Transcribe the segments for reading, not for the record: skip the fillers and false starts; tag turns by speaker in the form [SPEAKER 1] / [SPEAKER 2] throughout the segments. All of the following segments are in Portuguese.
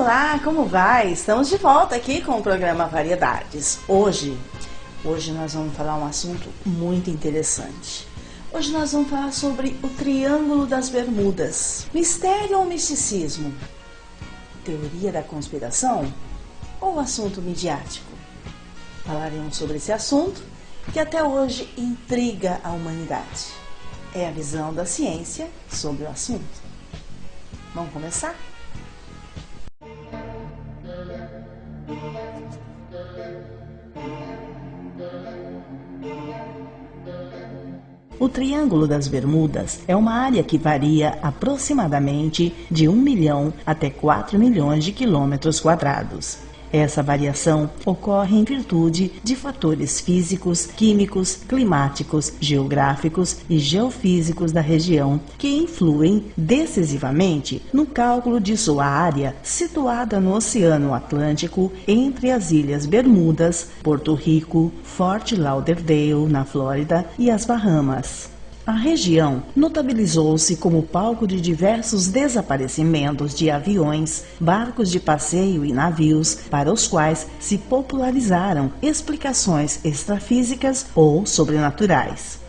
[SPEAKER 1] Olá, como vai? Estamos de volta aqui com o programa Variedades. Hoje nós vamos falar um assunto muito interessante. Hoje nós vamos falar sobre o Triângulo das Bermudas. Mistério ou misticismo? Teoria da conspiração ou assunto midiático? Falaremos sobre esse assunto que até hoje intriga a humanidade. É a visão da ciência sobre o assunto. Vamos começar? O Triângulo das Bermudas é uma área que varia aproximadamente de 1 milhão até 4 milhões de quilômetros quadrados. Essa variação ocorre em virtude de fatores físicos, químicos, climáticos, geográficos e geofísicos da região que influem decisivamente no cálculo de sua área situada no Oceano Atlântico entre as Ilhas Bermudas, Porto Rico, Fort Lauderdale, na Flórida, e as Bahamas. A região notabilizou-se como palco de diversos desaparecimentos de aviões, barcos de passeio e navios, para os quais se popularizaram explicações extrafísicas ou sobrenaturais.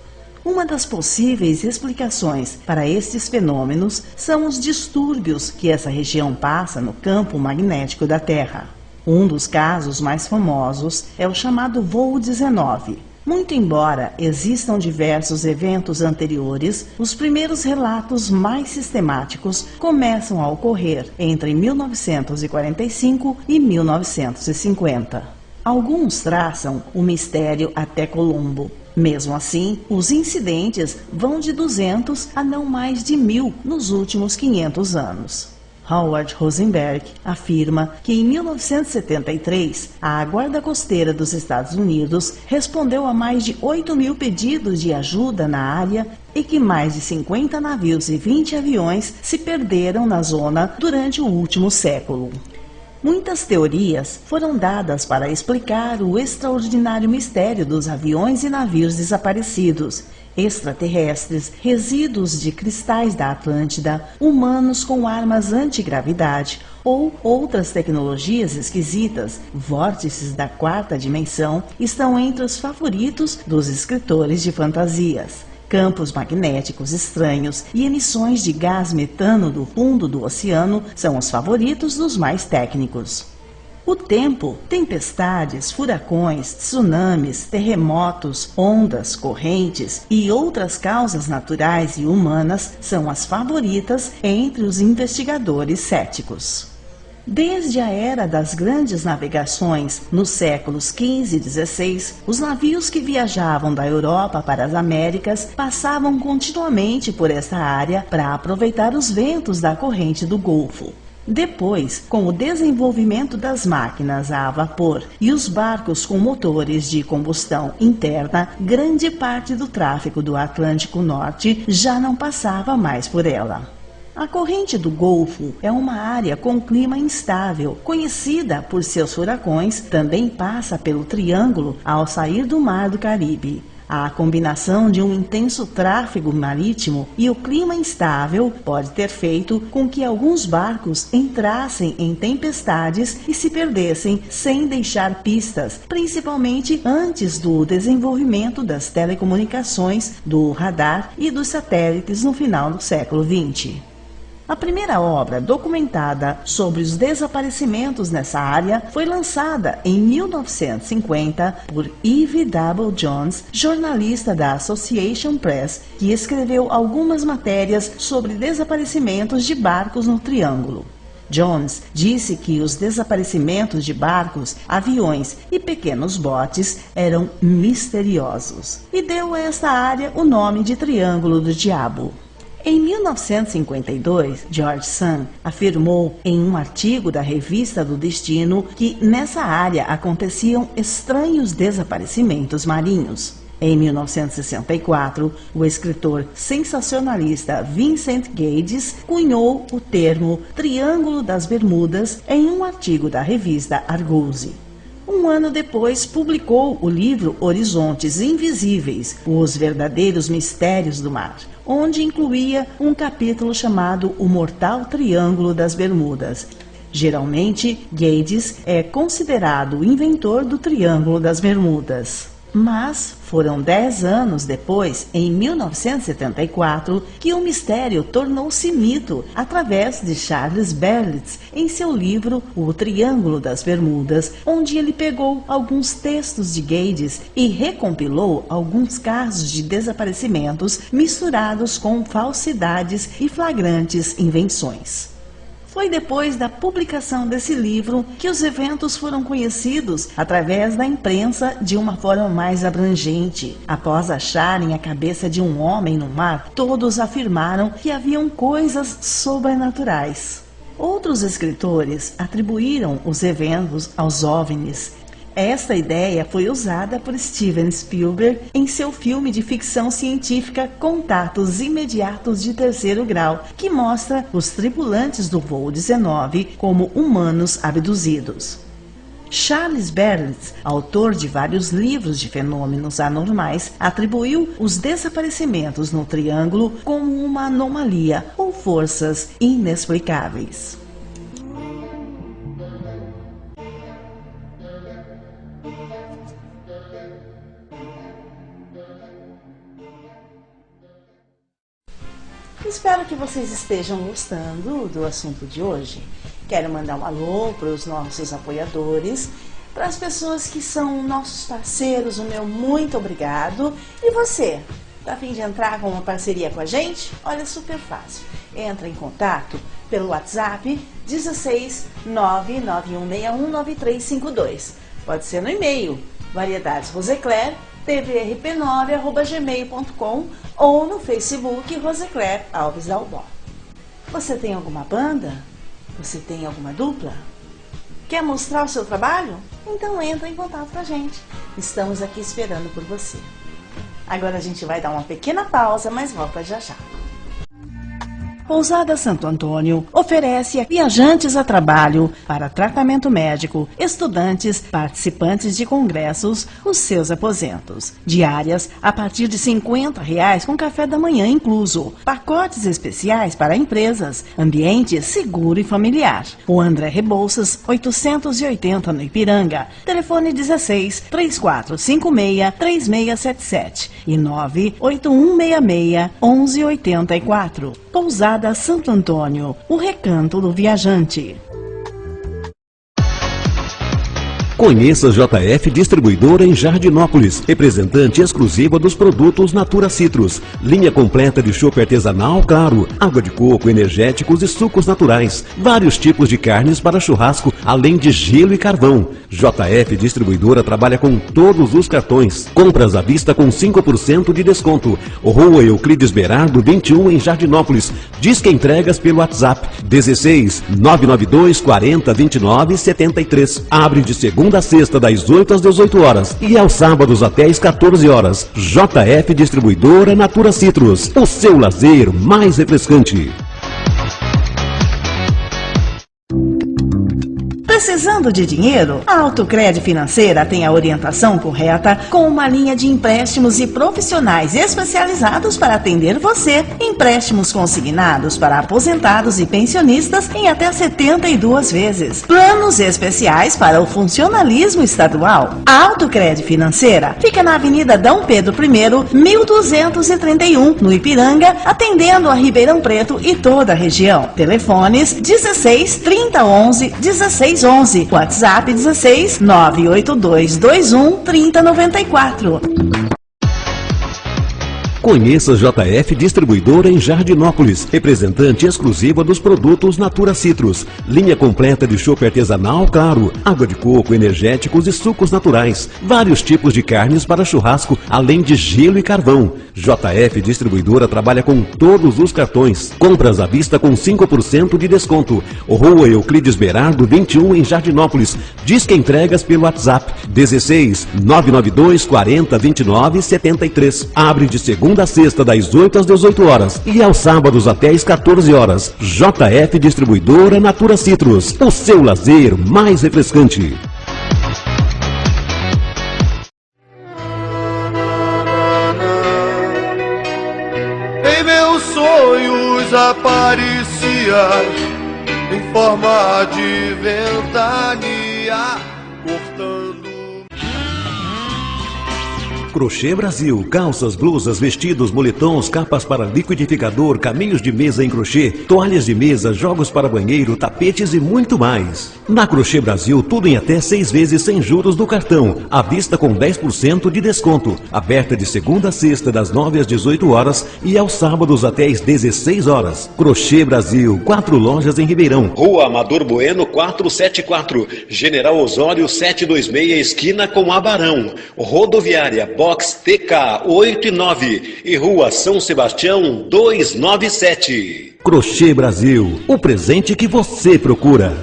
[SPEAKER 1] Uma das possíveis explicações para estes fenômenos são os distúrbios que essa região passa no campo magnético da Terra. Um dos casos mais famosos é o chamado Voo 19. Muito embora existam diversos eventos anteriores, os primeiros relatos mais sistemáticos começam a ocorrer entre 1945 e 1950. Alguns traçam o mistério até Colombo. Mesmo assim, os incidentes vão de 200 a não mais de 1000 nos últimos 500 anos. Howard Rosenberg afirma que em 1973, a Guarda Costeira dos Estados Unidos respondeu a mais de 8.000 pedidos de ajuda na área e que mais de 50 navios e 20 aviões se perderam na zona durante o último século. Muitas teorias foram dadas para explicar o extraordinário mistério dos aviões e navios desaparecidos, extraterrestres, resíduos de cristais da Atlântida, humanos com armas antigravidade ou outras tecnologias esquisitas. Vórtices da quarta dimensão estão entre os favoritos dos escritores de fantasias. Campos magnéticos estranhos e emissões de gás metano do fundo do oceano são os favoritos dos mais técnicos. O tempo, tempestades, furacões, tsunamis, terremotos, ondas, correntes e outras causas naturais e humanas são as favoritas entre os investigadores céticos. Desde a era das grandes navegações, nos séculos XV e XVI, os navios que viajavam da Europa para as Américas passavam continuamente por essa área para aproveitar os ventos da corrente do Golfo. Depois, com o desenvolvimento das máquinas a vapor e os barcos com motores de combustão interna, grande parte do tráfego do Atlântico Norte já não passava mais por ela. A corrente do Golfo é uma área com clima instável, conhecida por seus furacões, também passa pelo Triângulo ao sair do Mar do Caribe. A combinação de um intenso tráfego marítimo e o clima instável pode ter feito com que alguns barcos entrassem em tempestades e se perdessem sem deixar pistas, principalmente antes do desenvolvimento das telecomunicações, do radar e dos satélites no final do século XX. A primeira obra documentada sobre os desaparecimentos nessa área foi lançada em 1950 por E.V. W. Jones, jornalista da Association Press, que escreveu algumas matérias sobre desaparecimentos de barcos no Triângulo. Jones disse que os desaparecimentos de barcos, aviões e pequenos botes eram misteriosos e deu a esta área o nome de Triângulo do Diabo. Em 1952, George Sand afirmou em um artigo da Revista do Destino que nessa área aconteciam estranhos desaparecimentos marinhos. Em 1964, o escritor sensacionalista Vincent Gates cunhou o termo Triângulo das Bermudas em um artigo da revista Argosy. Um ano depois, publicou o livro Horizontes Invisíveis, os verdadeiros mistérios do mar, onde incluía um capítulo chamado O Mortal Triângulo das Bermudas. Geralmente, Gates é considerado o inventor do Triângulo das Bermudas. Mas foram 10 anos depois, em 1974, que o mistério tornou-se mito através de Charles Berlitz em seu livro O Triângulo das Bermudas, onde ele pegou alguns textos de Gates e recompilou alguns casos de desaparecimentos misturados com falsidades e flagrantes invenções. Foi depois da publicação desse livro que os eventos foram conhecidos através da imprensa de uma forma mais abrangente. Após acharem a cabeça de um homem no mar, todos afirmaram que haviam coisas sobrenaturais. Outros escritores atribuíram os eventos aos OVNIs. Esta ideia foi usada por Steven Spielberg em seu filme de ficção científica Contatos Imediatos de Terceiro Grau, que mostra os tripulantes do voo 19 como humanos abduzidos. Charles Berlitz, autor de vários livros de fenômenos anormais, atribuiu os desaparecimentos no Triângulo como uma anomalia ou forças inexplicáveis. Espero que vocês estejam gostando do assunto de hoje. Quero mandar um alô para os nossos apoiadores, para as pessoas que são nossos parceiros, o meu muito obrigado. E você, tá a fim de entrar com uma parceria com a gente? Olha, super fácil. Entra em contato pelo WhatsApp 16 991619352. Pode ser no e-mail variedadesrosecler@tvrp9.gmail.com ou no Facebook Rosecler Alves Dalbó. Você tem alguma banda? Você tem alguma dupla? Quer mostrar o seu trabalho? Então entra em contato com a gente. Estamos aqui esperando por você. Agora a gente vai dar uma pequena pausa, mas volta já já. Pousada Santo Antônio oferece a viajantes a trabalho para tratamento médico, estudantes, participantes de congressos, os seus aposentos. Diárias a partir de R$50 com café da manhã incluso. Pacotes especiais para empresas. Ambiente seguro e familiar. O André Rebouças, 880 no Ipiranga. Telefone 16 3456 3677 e 98166 1184. Pousada Santo Antônio, o recanto do viajante.
[SPEAKER 2] Conheça a JF Distribuidora em Jardinópolis, representante exclusiva dos produtos Natura Citrus, linha completa de chopp artesanal claro, água de coco, energéticos e sucos naturais, vários tipos de carnes para churrasco, além de gelo e carvão. JF Distribuidora trabalha com todos os cartões, compras à vista com 5% de desconto. Rua Euclides Berardo 21 em Jardinópolis. Disque entregas pelo WhatsApp 16 992 40 29 73. Abre de segunda a sexta das 8 às 18 horas e aos sábados até às 14 horas. JF Distribuidora Natura Citrus, o seu lazer mais refrescante.
[SPEAKER 1] Precisando de dinheiro? A Autocred Financeira tem a orientação correta com uma linha de empréstimos e profissionais especializados para atender você. Empréstimos consignados para aposentados e pensionistas em até 72 vezes. Planos especiais para o funcionalismo estadual. A Autocred Financeira fica na Avenida D. Pedro I, 1231, no Ipiranga, atendendo a Ribeirão Preto e toda a região. Telefones 16 3011 1611. WhatsApp 16 98221 3094.
[SPEAKER 2] Conheça a JF Distribuidora em Jardinópolis, representante exclusiva dos produtos Natura Citrus, linha completa de chopp artesanal claro, água de coco, energéticos e sucos naturais, vários tipos de carnes para churrasco, além de gelo e carvão. JF Distribuidora trabalha com todos os cartões, compras à vista com 5% de desconto. Rua Euclides Berardo 21 em Jardinópolis. Disque entregas pelo WhatsApp 16 992 40 29 73. Abre de segunda a sexta das 8 às 18 horas e aos sábados até às 14 horas. JF Distribuidora Natura Citrus, o seu lazer mais refrescante.
[SPEAKER 3] Em meus sonhos aparecia em forma de ventania, cortando.
[SPEAKER 2] Crochê Brasil, calças, blusas, vestidos, moletons, capas para liquidificador, caminhos de mesa em crochê, toalhas de mesa, jogos para banheiro, tapetes e muito mais. Na Crochê Brasil, tudo em até 6 vezes sem juros do cartão, à vista com 10% de desconto. Aberta de segunda a sexta, das 9 às 18 horas e aos sábados até às 16 horas. Crochê Brasil, 4 lojas em Ribeirão. Rua Amador Bueno 474, General Osório 726, esquina com Abarão. Rodoviária Box TK 8 e 9 e Rua São Sebastião 297. Crochê Brasil, o presente que você procura.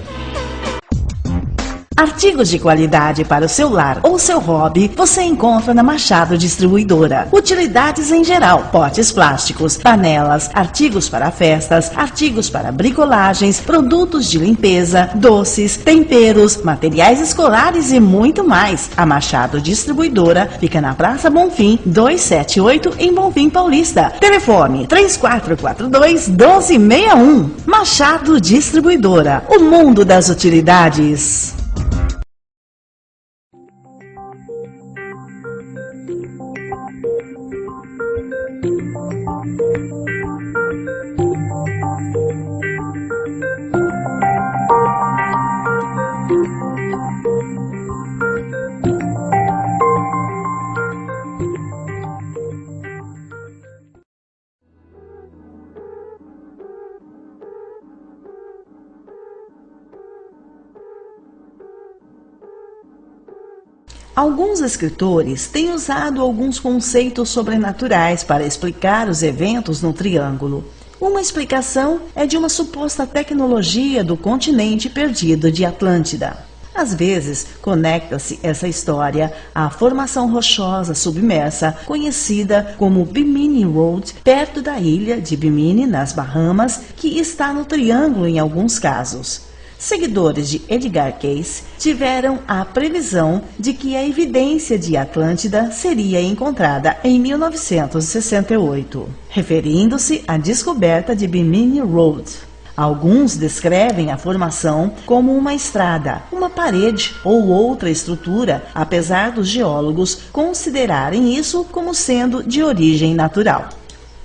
[SPEAKER 1] Artigos de qualidade para o seu lar ou seu hobby você encontra na Machado Distribuidora. Utilidades em geral, potes plásticos, panelas, artigos para festas, artigos para bricolagens, produtos de limpeza, doces, temperos, materiais escolares e muito mais. A Machado Distribuidora fica na Praça Bonfim 278 em Bonfim Paulista. Telefone 3442-1261. Machado Distribuidora, o mundo das utilidades. Alguns escritores têm usado alguns conceitos sobrenaturais para explicar os eventos no Triângulo. Uma explicação é de uma suposta tecnologia do continente perdido de Atlântida. Às vezes, conecta-se essa história à formação rochosa submersa conhecida como Bimini Road, perto da ilha de Bimini, nas Bahamas, que está no Triângulo em alguns casos. Seguidores de Edgar Cayce tiveram a previsão de que a evidência de Atlântida seria encontrada em 1968, referindo-se à descoberta de Bimini Road. Alguns descrevem a formação como uma estrada, uma parede ou outra estrutura, apesar dos geólogos considerarem isso como sendo de origem natural.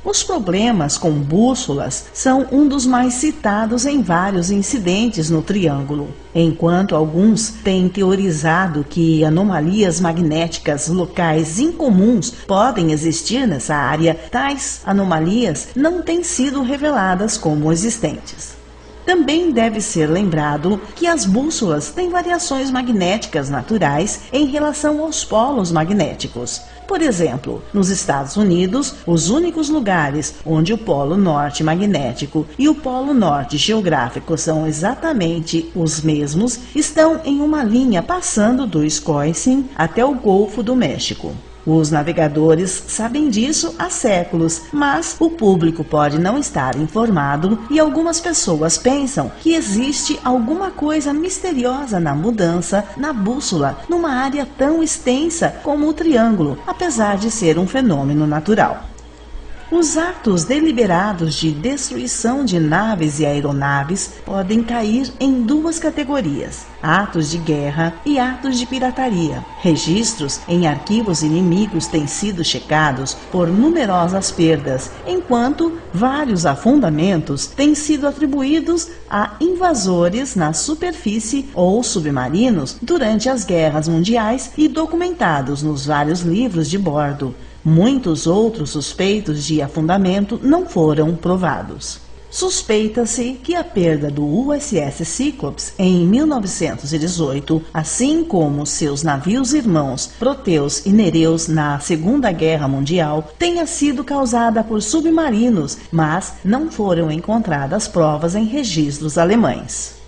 [SPEAKER 1] Os problemas com bússolas são um dos mais citados em vários incidentes no Triângulo. Enquanto alguns têm teorizado que anomalias magnéticas locais incomuns podem existir nessa área, tais anomalias não têm sido reveladas como existentes. Também deve ser lembrado que as bússolas têm variações magnéticas naturais em relação aos polos magnéticos. Por exemplo, nos Estados Unidos, os únicos lugares onde o polo norte magnético e o polo norte geográfico são exatamente os mesmos estão em uma linha passando do Wisconsin até o Golfo do México. Os navegadores sabem disso há séculos, mas o público pode não estar informado e algumas pessoas pensam que existe alguma coisa misteriosa na mudança na bússola numa área tão extensa como o Triângulo, apesar de ser um fenômeno natural. Os atos deliberados de destruição de naves e aeronaves podem cair em duas categorias: atos de guerra e atos de pirataria. Registros em arquivos inimigos têm sido checados por numerosas perdas, enquanto vários afundamentos têm sido atribuídos a invasores na superfície ou submarinos durante as guerras mundiais e documentados nos vários livros de bordo. Muitos outros suspeitos de afundamento não foram provados. Suspeita-se que a perda do USS Cyclops em 1918, assim como seus navios irmãos Proteus e Nereus na Segunda Guerra Mundial, tenha sido causada por submarinos, mas não foram encontradas provas em registros alemães.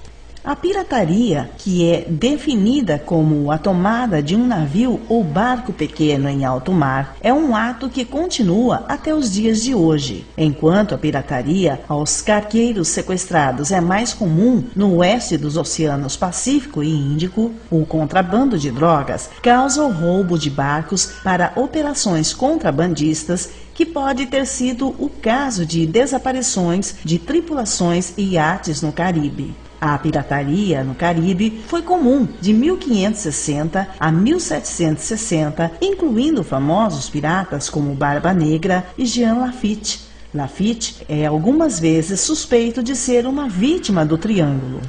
[SPEAKER 1] A pirataria, que é definida como a tomada de um navio ou barco pequeno em alto mar, é um ato que continua até os dias de hoje. Enquanto a pirataria aos cargueiros sequestrados é mais comum no oeste dos oceanos Pacífico e Índico, o contrabando de drogas causa o roubo de barcos para operações contrabandistas, que pode ter sido o caso de desaparições de tripulações e iates no Caribe. A pirataria no Caribe foi comum de 1560 a 1760, incluindo famosos piratas como Barba Negra e Jean Lafitte. Lafitte é algumas vezes suspeito de ser uma vítima do Triângulo.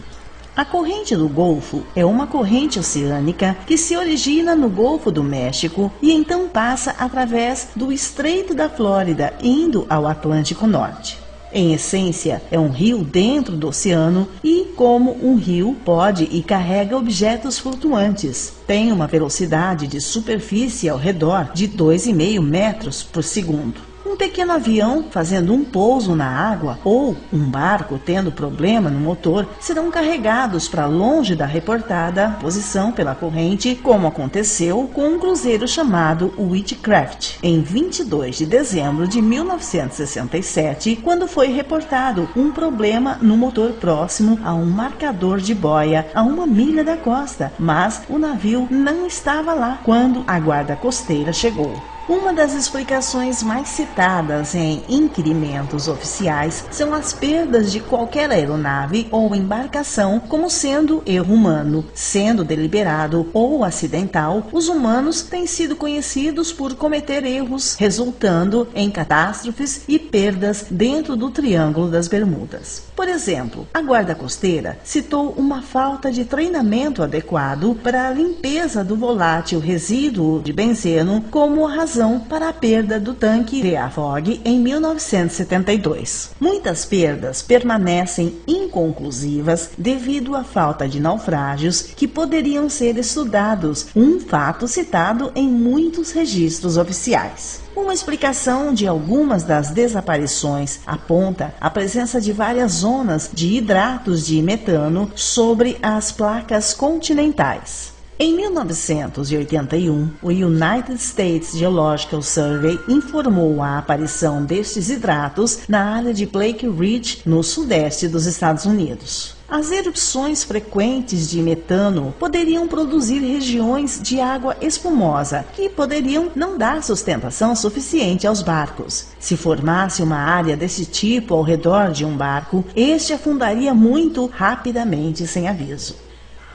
[SPEAKER 1] A corrente do Golfo é uma corrente oceânica que se origina no Golfo do México e então passa através do Estreito da Flórida, indo ao Atlântico Norte. Em essência, é um rio dentro do oceano e, como um rio, pode e carrega objetos flutuantes. Tem uma velocidade de superfície ao redor de 2,5 metros por segundo. Um pequeno avião fazendo um pouso na água ou um barco tendo problema no motor serão carregados para longe da reportada posição pela corrente, como aconteceu com um cruzeiro chamado Witchcraft, em 22 de dezembro de 1967, quando foi reportado um problema no motor próximo a um marcador de boia a 1 milha da costa, mas o navio não estava lá quando a guarda costeira chegou. Uma das explicações mais citadas em inquirimentos oficiais são as perdas de qualquer aeronave ou embarcação como sendo erro humano. Sendo deliberado ou acidental, os humanos têm sido conhecidos por cometer erros, resultando em catástrofes e perdas dentro do Triângulo das Bermudas. Por exemplo, a guarda costeira citou uma falta de treinamento adequado para a limpeza do volátil resíduo de benzeno como razão para a perda do tanque de Avogue em 1972. Muitas perdas permanecem inconclusivas devido à falta de naufrágios que poderiam ser estudados, um fato citado em muitos registros oficiais. Uma explicação de algumas das desaparições aponta a presença de várias zonas de hidratos de metano sobre as placas continentais. Em 1981, o United States Geological Survey informou a aparição destes hidratos na área de Blake Ridge, no sudeste dos Estados Unidos. As erupções frequentes de metano poderiam produzir regiões de água espumosa que poderiam não dar sustentação suficiente aos barcos. Se formasse uma área desse tipo ao redor de um barco, este afundaria muito rapidamente sem aviso.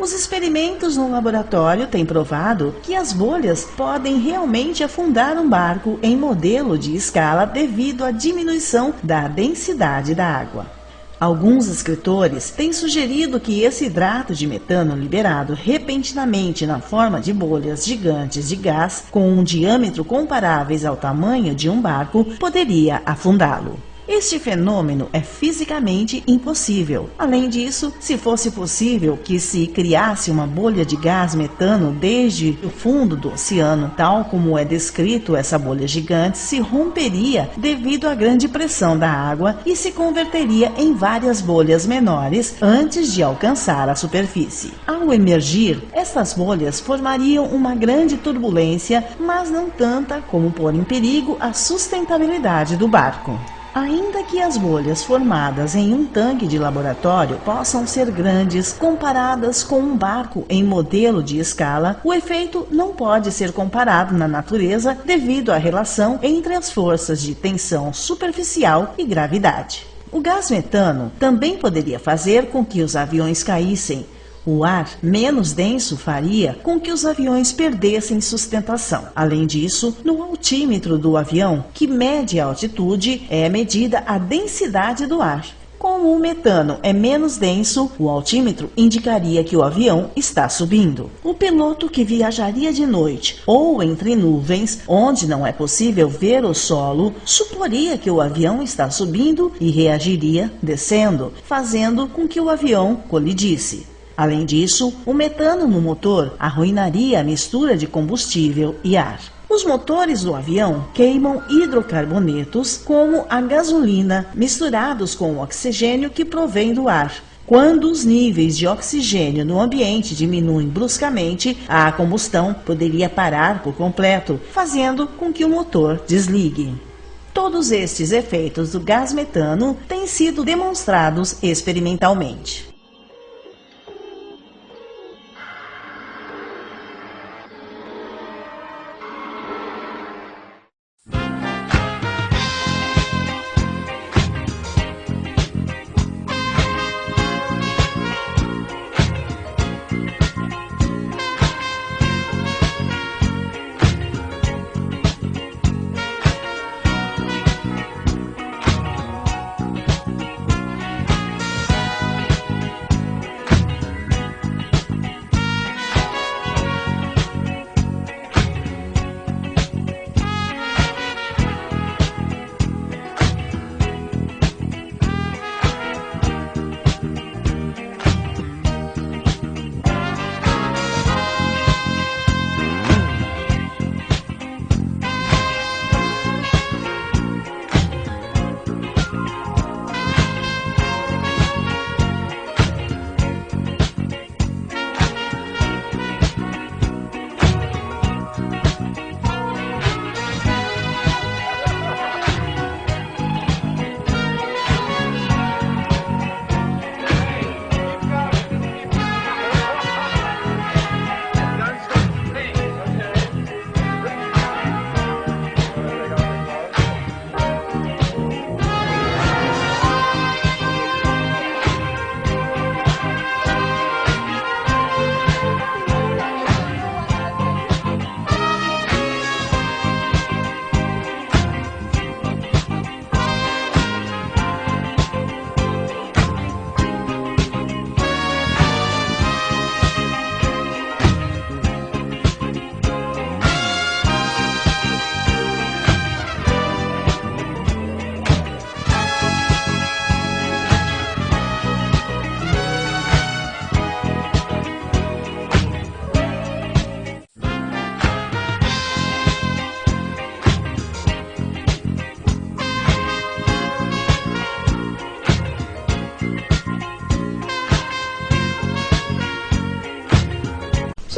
[SPEAKER 1] Os experimentos no laboratório têm provado que as bolhas podem realmente afundar um barco em modelo de escala devido à diminuição da densidade da água. Alguns escritores têm sugerido que esse hidrato de metano liberado repentinamente na forma de bolhas gigantes de gás com um diâmetro comparáveis ao tamanho de um barco poderia afundá-lo. Este fenômeno é fisicamente impossível. Além disso, se fosse possível que se criasse uma bolha de gás metano desde o fundo do oceano, tal como é descrito, essa bolha gigante se romperia devido à grande pressão da água e se converteria em várias bolhas menores antes de alcançar a superfície. Ao emergir, essas bolhas formariam uma grande turbulência, mas não tanta como pôr em perigo a sustentabilidade do barco. Ainda que as bolhas formadas em um tanque de laboratório possam ser grandes comparadas com um barco em modelo de escala, o efeito não pode ser comparado na natureza devido à relação entre as forças de tensão superficial e gravidade. O gás metano também poderia fazer com que os aviões caíssem. O ar menos denso faria com que os aviões perdessem sustentação. Além disso, no altímetro do avião, que mede a altitude, é medida a densidade do ar. Como o metano é menos denso, o altímetro indicaria que o avião está subindo. O piloto que viajaria de noite ou entre nuvens, onde não é possível ver o solo, suporia que o avião está subindo e reagiria descendo, fazendo com que o avião colidisse. Além disso, o metano no motor arruinaria a mistura de combustível e ar. Os motores do avião queimam hidrocarbonetos como a gasolina misturados com o oxigênio que provém do ar. Quando os níveis de oxigênio no ambiente diminuem bruscamente, a combustão poderia parar por completo, fazendo com que o motor desligue. Todos estes efeitos do gás metano têm sido demonstrados experimentalmente.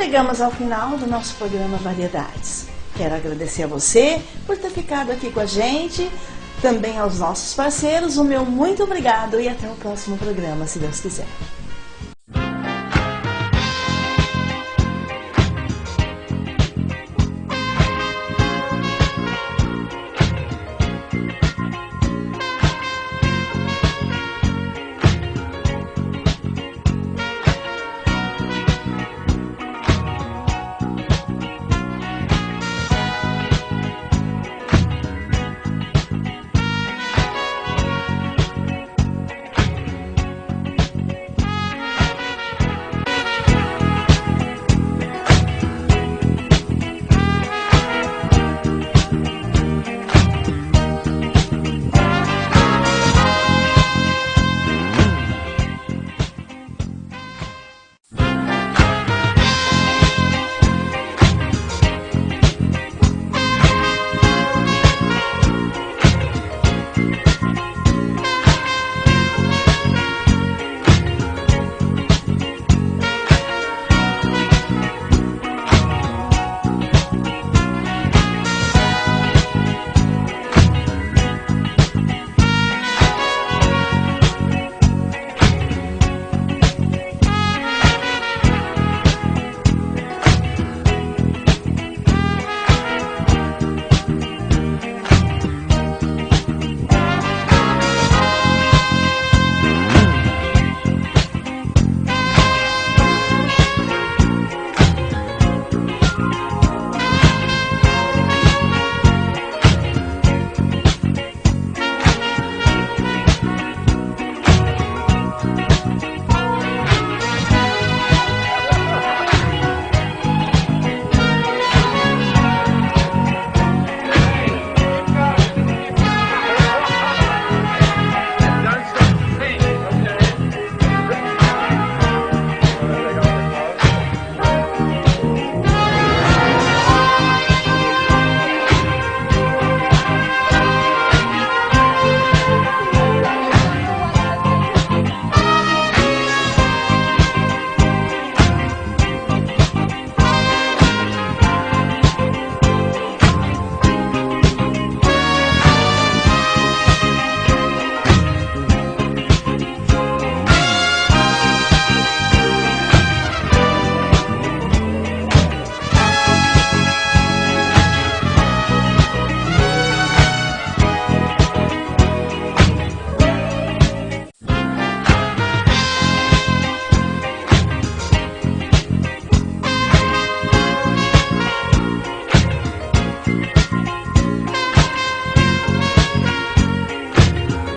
[SPEAKER 1] chegamos ao final do nosso programa Variedades. Quero agradecer a você por ter ficado aqui com a gente, também aos nossos parceiros, o meu muito obrigado e até o próximo programa, se Deus quiser.